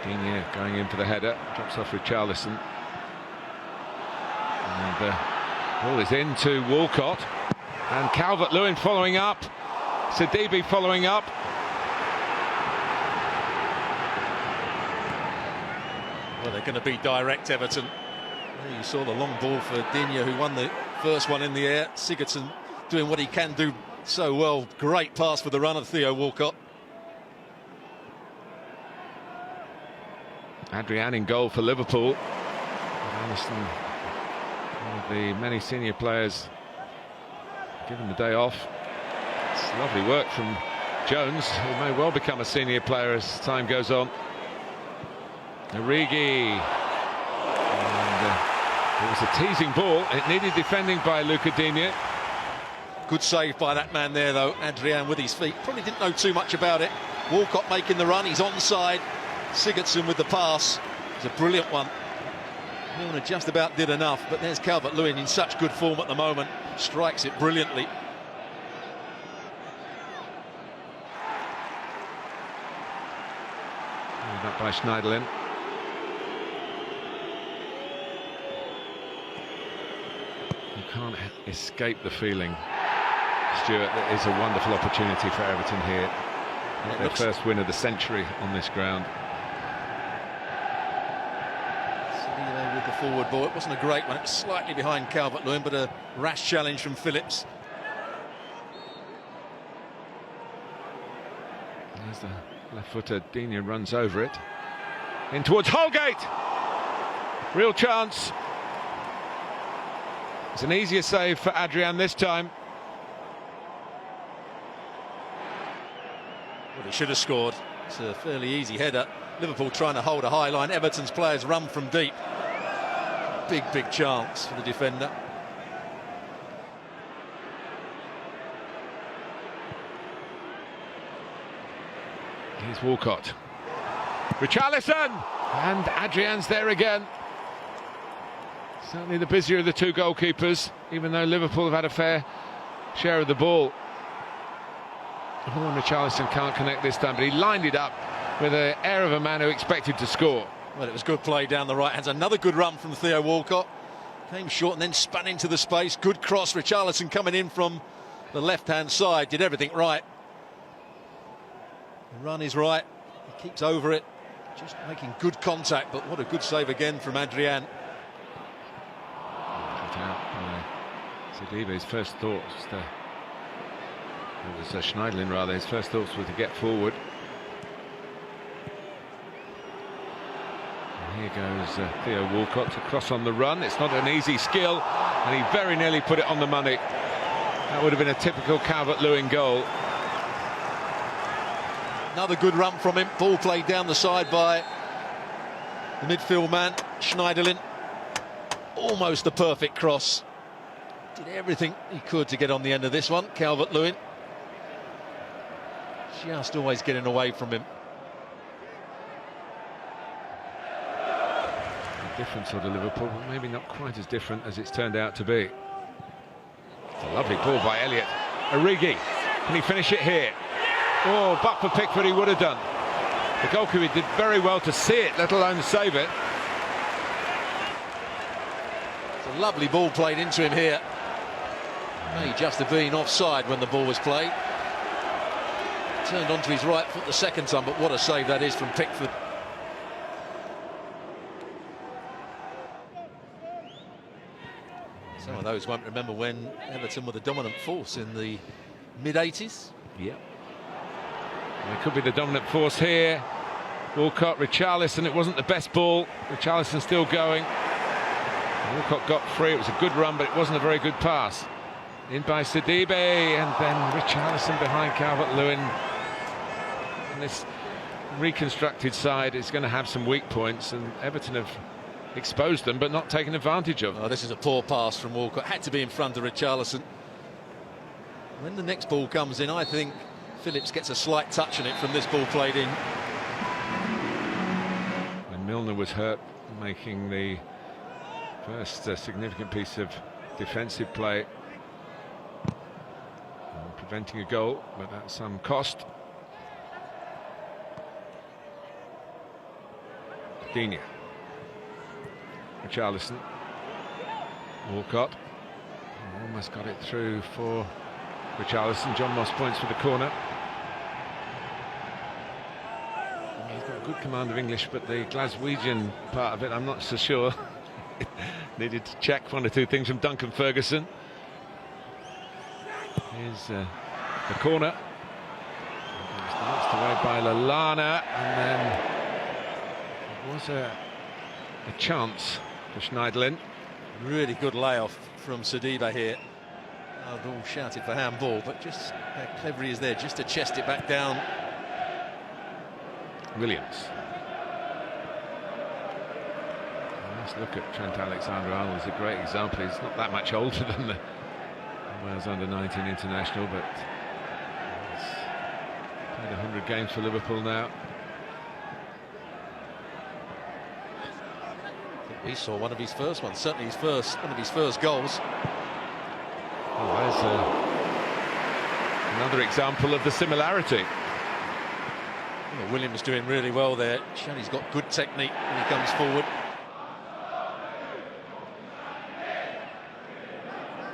Digne going in for the header, drops off Richarlison. And ball is into Walcott. And Calvert-Lewin following up. Sidibe following up. Well, they're going to be direct, Everton. You saw the long ball for Digne, who won the first one in the air. Sigurdsson doing what he can do so well. Great pass for the run of Theo Walcott. Adrian in goal for Liverpool. Alisson, one of the many senior players given the day off. It's lovely work from Jones, who may well become a senior player as time goes on. Origi. And it was a teasing ball. It needed defending by Luca Digne. Good save by that man there, though. Adrian with his feet. Probably didn't know too much about it. Walcott making the run. He's onside. Sigurdsson with the pass. It's a brilliant one. Milner just about did enough, but there's Calvert-Lewin in such good form at the moment. Strikes it brilliantly. That by Schneiderlin. You can't escape the feeling, Stuart, that is a wonderful opportunity for Everton here. Their first win of the century on this ground. With the forward ball, it wasn't a great one. It was slightly behind Calvert-Lewin, but a rash challenge from Phillips. There's the left footer. Digne runs over it. In towards Holgate. Real chance. It's an easier save for Adrian this time. Well, he should have scored. It's a fairly easy header. Liverpool trying to hold a high line. Everton's players run from deep. Big chance for the defender. Here's Walcott. Richarlison! And Adrian's there again. Certainly the busier of the two goalkeepers, even though Liverpool have had a fair share of the ball. Richarlison can't connect this time, but he lined it up with the air of a man who expected to score. Well, it was good play down the right hand. Another good run from Theo Walcott. Came short and then spun into the space. Good cross. Richarlison coming in from the left-hand side. Did everything right. The run is right. He keeps over it. Just making good contact, but what a good save again from Adrian. Cut out by Sidibe. His first thoughts, it was Schneiderlin rather, his first thoughts were to get forward. And here goes Theo Walcott to cross on the run. It's not an easy skill, and he very nearly put it on the money. That would have been a typical Calvert-Lewin goal. Another good run from him. Ball played down the side by the midfield man, Schneiderlin. Almost a perfect cross. Did everything he could to get on the end of this one. Calvert-Lewin just always getting away from him. A different sort of Liverpool, but maybe not quite as different as it's turned out to be. It's a lovely ball by Elliott. Origi, can he finish it here? Oh, but for Pickford he would have done. The goalkeeper did very well to see it, let alone save it. It's a lovely ball played into him here. May just have been offside when the ball was played. Turned onto his right foot the second time, but what a save that is from Pickford. Some of those won't remember when Everton were the dominant force in the mid-80s. Yep. It could be the dominant force here. Walcott, Richarlison, it wasn't the best ball. Richarlison still going. Walcott got free, it was a good run, but it wasn't a very good pass. In by Sidibe, and then Richarlison behind Calvert-Lewin. And this reconstructed side is going to have some weak points, and Everton have exposed them, but not taken advantage of them. Oh, this is a poor pass from Walcott. Had to be in front of Richarlison. When the next ball comes in, I think Phillips gets a slight touch on it from this ball played in. When Milner was hurt, making the first significant piece of defensive play, preventing a goal, but at some cost. Digne. Richarlison. Walcott. Almost got it through for Richarlison. John Moss points for the corner. He's got a good command of English, but the Glaswegian part of it, I'm not so sure. Needed to check one or two things from Duncan Ferguson. Here's the corner. It's away by Lallana, and then it was a chance for Schneiderlin. Really good layoff from Sidibe here. They've all shouted for handball, but just how clever he is there, just to chest it back down. Williams. Let's look at Trent Alexander-Arnold. He's a great example. He's not that much older than the Wales under-19 international, but he's played 100 games for Liverpool now. We saw one of his first ones, certainly one of his first goals. Oh, there's another example of the similarity. Well, Williams doing really well there. He's got good technique when he comes forward.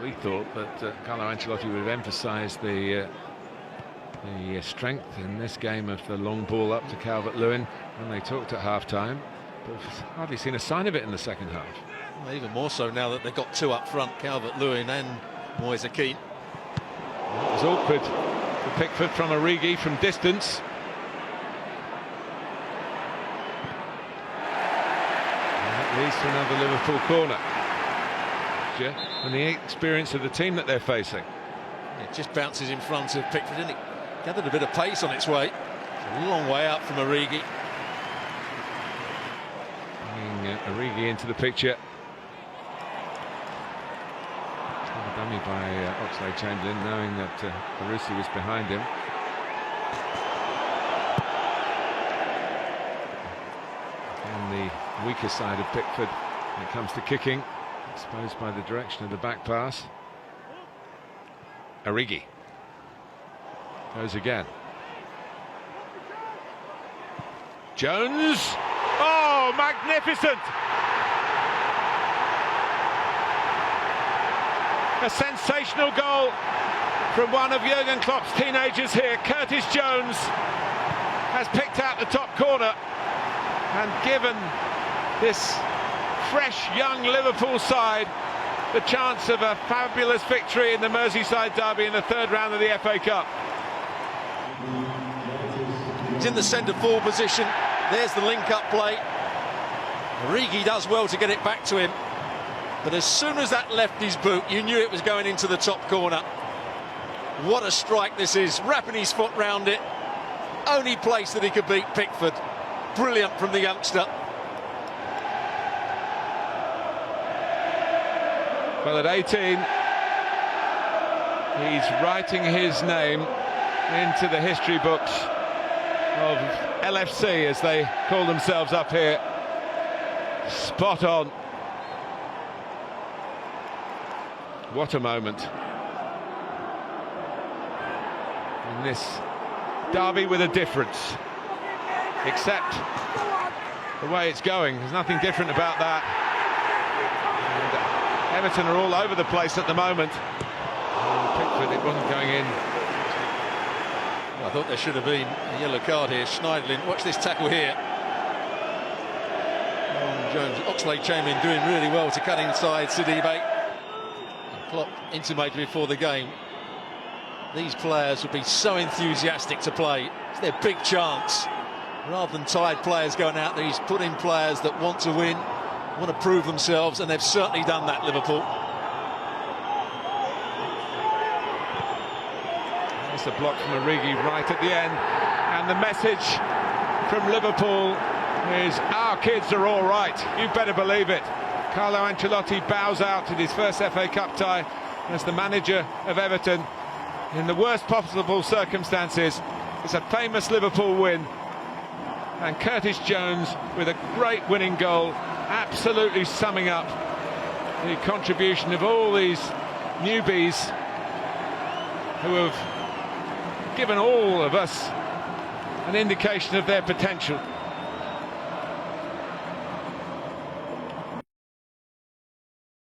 We thought that Carlo Ancelotti would have emphasised the strength in this game of the long ball up to Calvert-Lewin when they talked at half-time. But we've hardly seen a sign of it in the second half. Well, even more so now that they've got two up front, Calvert-Lewin and Moise Keane. It was awkward for Pickford from Origi from distance. And that leads to another Liverpool corner. And the experience of the team that they're facing. It just bounces in front of Pickford, didn't it? Gathered a bit of pace on its way. It's a long way out from Origi. Bringing Origi into the picture. A dummy by Oxlade-Chamberlain, knowing that Barisi was behind him. On the weaker side of Pickford when it comes to kicking, exposed by the direction of the back pass. Origi goes again. Jones. Oh, magnificent! A sensational goal from one of Jurgen Klopp's teenagers here. Curtis Jones has picked out the top corner and given this fresh young Liverpool side the chance of a fabulous victory in the Merseyside derby in the third round of the FA Cup. He's in the centre forward position. There's the link-up play. Origi does well to get it back to him, but as soon as that left his boot, you knew it was going into the top corner. What a strike this is, wrapping his foot round it. Only place that he could beat Pickford. Brilliant from the youngster. Well, at 18, he's writing his name into the history books of LFC, as they call themselves up here. Spot on. What a moment. In this derby with a difference. Except the way it's going. There's nothing different about that. And Everton are all over the place at the moment. Pickford, it wasn't going in. I thought there should have been a yellow card here. Schneiderlin, watch this tackle here. Jones, Oxlade-Chamberlain doing really well to cut inside Sidibe. Klopp intimated before the game, these players would be so enthusiastic to play. It's their big chance. Rather than tired players going out there, he's put in players that want to win, want to prove themselves, and they've certainly done that, Liverpool. It's a block from Origi right at the end, and the message from Liverpool is our kids are all right. You better believe it. Carlo Ancelotti bows out in his first FA Cup tie as the manager of Everton in the worst possible circumstances. It's a famous Liverpool win, and Curtis Jones with a great winning goal, absolutely summing up the contribution of all these newbies who have given all of us an indication of their potential.